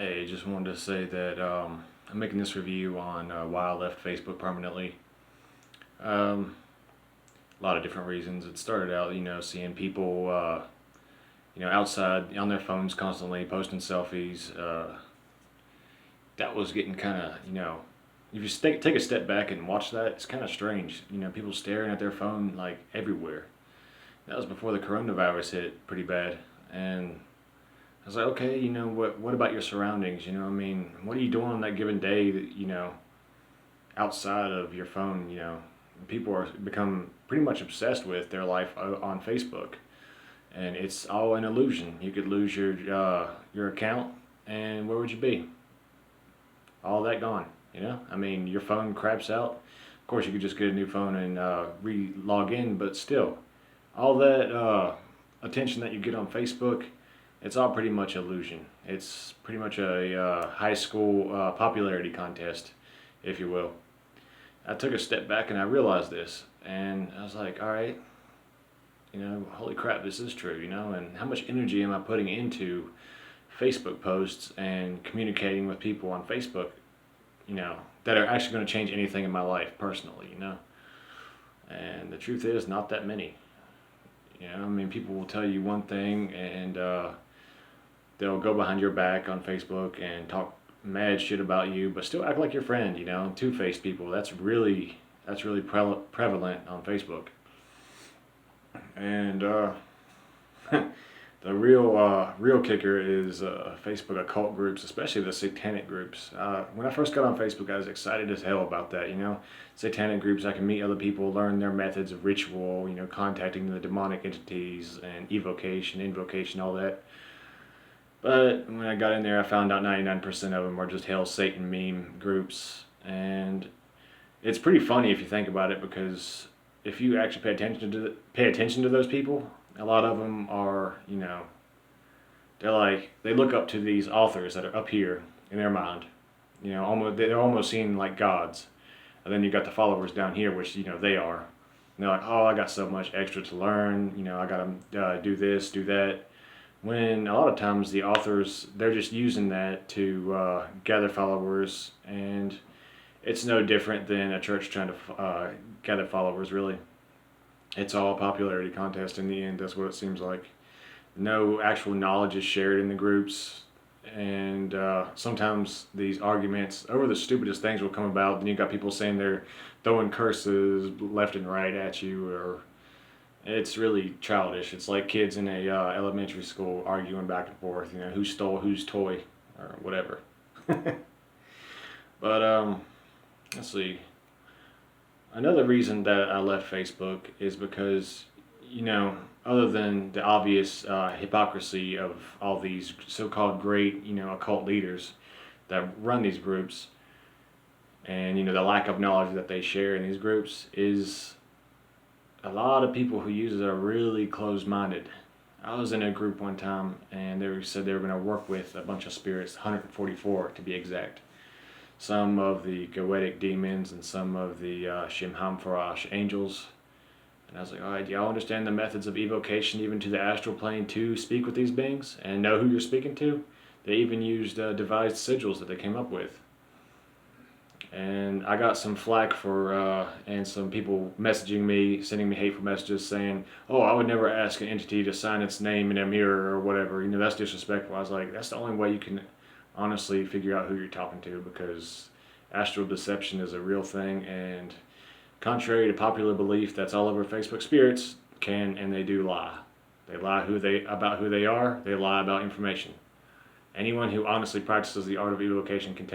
Hey, just wanted to say that I'm making this review on why I left Facebook permanently. Um, a lot of different reasons. It started out, seeing people, outside on their phones constantly posting selfies. That was getting kind of, if you take a step back and watch that, it's kind of strange. People staring at their phone like everywhere. That was before the coronavirus hit pretty bad, and I was like, okay, what about your surroundings? What are you doing on that given day that, outside of your phone? People are become pretty much obsessed with their life on Facebook, and it's all an illusion. You could lose your account, and where would you be? All that gone. Your phone craps out. Of course, you could just get a new phone and re-log in, but still, all that attention that you get on Facebook, it's all pretty much illusion. It's pretty much a high school popularity contest, if you will. I took a step back and I realized this, and I was like, all right, holy crap, this is true, and how much energy am I putting into Facebook posts and communicating with people on Facebook, that are actually going to change anything in my life personally. And the truth is, not that many. People will tell you one thing and they'll go behind your back on Facebook and talk mad shit about you, but still act like your friend. Two-faced people. That's really prevalent on Facebook. And the real kicker is Facebook occult groups, especially the satanic groups. When I first got on Facebook, I was excited as hell about that. Satanic groups. I can meet other people, learn their methods of ritual. Contacting the demonic entities and evocation, invocation, all that. But when I got in there, I found out 99% of them are just hell Satan meme groups, and it's pretty funny if you think about it, because if you actually pay attention to those people, a lot of them are, they look up to these authors that are up here in their mind. They're almost seen like gods. And then you got the followers down here, which they are. And they're like, oh, I got so much extra to learn. I got to do this, do that. When a lot of times the authors, they're just using that to gather followers, and it's no different than a church trying to gather followers. Really, it's all a popularity contest in the end. That's what it seems like. No actual knowledge is shared in the groups, and sometimes these arguments over the stupidest things will come about. Then you got people saying they're throwing curses left and right at you, or it's really childish. It's like kids in a elementary school arguing back and forth. Who stole whose toy or whatever. But let's see. Another reason that I left Facebook is because, other than the obvious hypocrisy of all these so-called great, occult leaders that run these groups, and the lack of knowledge that they share in these groups, is a lot of people who use it are really closed-minded. I was in a group one time, and said they were going to work with a bunch of spirits, 144 to be exact. Some of the Goetic demons and some of the Shimham Farash angels. And I was like, all right, do y'all understand the methods of evocation even to the astral plane to speak with these beings and know who you're speaking to? They even used devised sigils that they came up with. And I got some flack and some people messaging me, sending me hateful messages saying, oh, I would never ask an entity to sign its name in a mirror or whatever. That's disrespectful. I was like, that's the only way you can honestly figure out who you're talking to, because astral deception is a real thing, and contrary to popular belief that's all over Facebook, spirits can and they do lie. They lie about who they are. They lie about information. Anyone who honestly practices the art of evocation can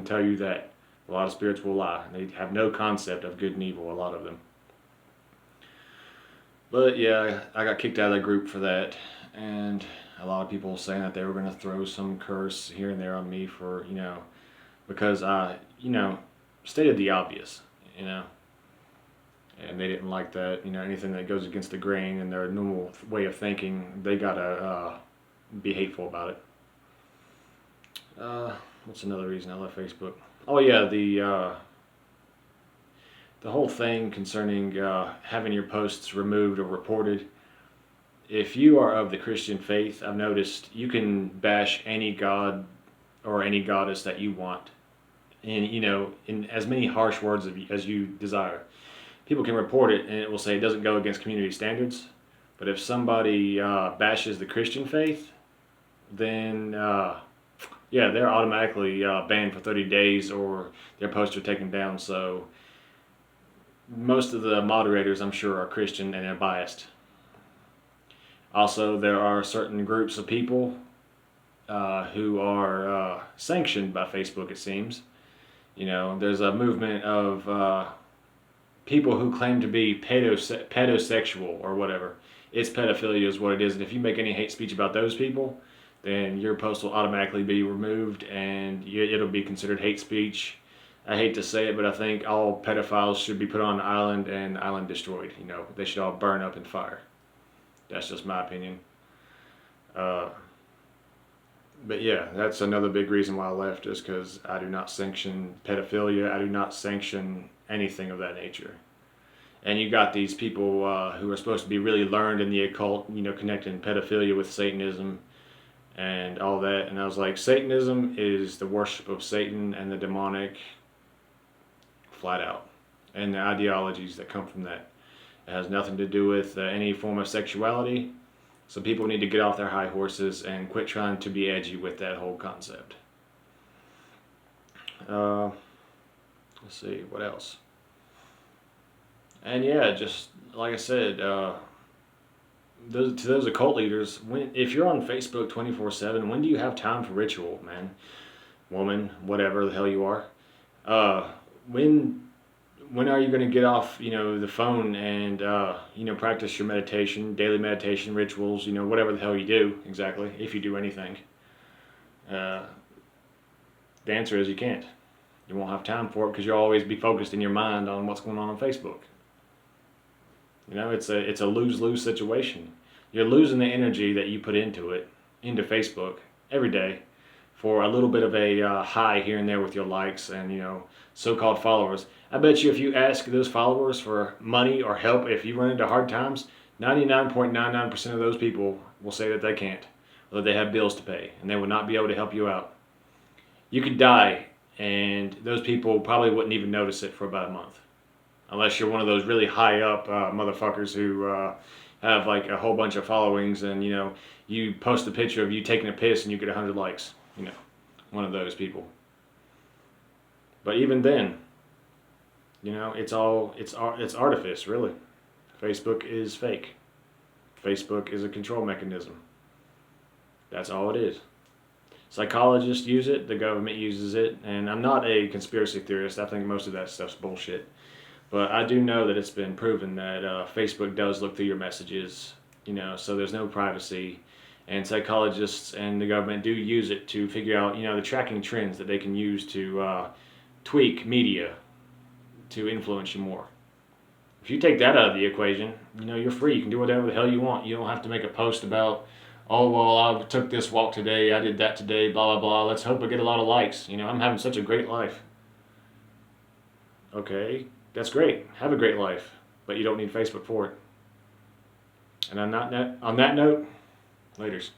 tell you that a lot of spirits will lie. They have no concept of good and evil, a lot of them. But yeah, I got kicked out of the group for that, and a lot of people saying that they were going to throw some curse here and there on me for, because I, stated the obvious, and they didn't like that. Anything that goes against the grain and their normal way of thinking, they got to be hateful about it. What's another reason I left Facebook? Oh yeah, the whole thing concerning having your posts removed or reported. If you are of the Christian faith, I've noticed you can bash any god or any goddess that you want, and in as many harsh words as you desire. People can report it, and it will say it doesn't go against community standards. But if somebody bashes the Christian faith, then yeah, they're automatically banned for 30 days, or their posts are taken down. So most of the moderators, I'm sure, are Christian and they're biased. Also, there are certain groups of people who are sanctioned by Facebook, it seems. There's a movement of people who claim to be pedosexual or whatever. It's pedophilia is what it is. And if you make any hate speech about those people, then your post will automatically be removed and it'll be considered hate speech. I hate to say it, but I think all pedophiles should be put on an island and the island destroyed. They should all burn up in fire. That's just my opinion. But yeah, that's another big reason why I left, is because I do not sanction pedophilia. I do not sanction anything of that nature. And you got these people who are supposed to be really learned in the occult, connecting pedophilia with Satanism and all that. And I was like, Satanism is the worship of Satan and the demonic, flat out. And the ideologies that come from that. It has nothing to do with any form of sexuality. So people need to get off their high horses and quit trying to be edgy with that whole concept. Let's see, what else? And yeah, just like I said, to those occult leaders, if you're on Facebook 24/7, when do you have time for ritual, man? Woman, whatever the hell you are. When are you going to get off, the phone and, practice your meditation, daily meditation rituals, whatever the hell you do, exactly, if you do anything? The answer is you can't. You won't have time for it because you'll always be focused in your mind on what's going on Facebook. It's a lose-lose situation. You're losing the energy that you put into Facebook, every day, for a little bit of a high here and there with your likes and, so-called followers. I bet you if you ask those followers for money or help, if you run into hard times, 99.99% of those people will say that they can't, or that they have bills to pay, and they will not be able to help you out. You could die, and those people probably wouldn't even notice it for about a month. Unless you're one of those really high up motherfuckers who have like a whole bunch of followings, and you post a picture of you taking a piss and you get 100 likes. One of those people. But even then, it's artifice, really. Facebook is fake. Facebook is a control mechanism. That's all it is. Psychologists use it, the government uses it, and I'm not a conspiracy theorist. I think most of that stuff's bullshit. But I do know that it's been proven that Facebook does look through your messages, so there's no privacy. And psychologists and the government do use it to figure out, the tracking trends that they can use to tweak media to influence you more. If you take that out of the equation, you're free. You can do whatever the hell you want. You don't have to make a post about, oh, well, I took this walk today, I did that today, blah, blah, blah. Let's hope I get a lot of likes. I'm having such a great life. Okay. That's great. Have a great life, but you don't need Facebook for it. And on that note, laters.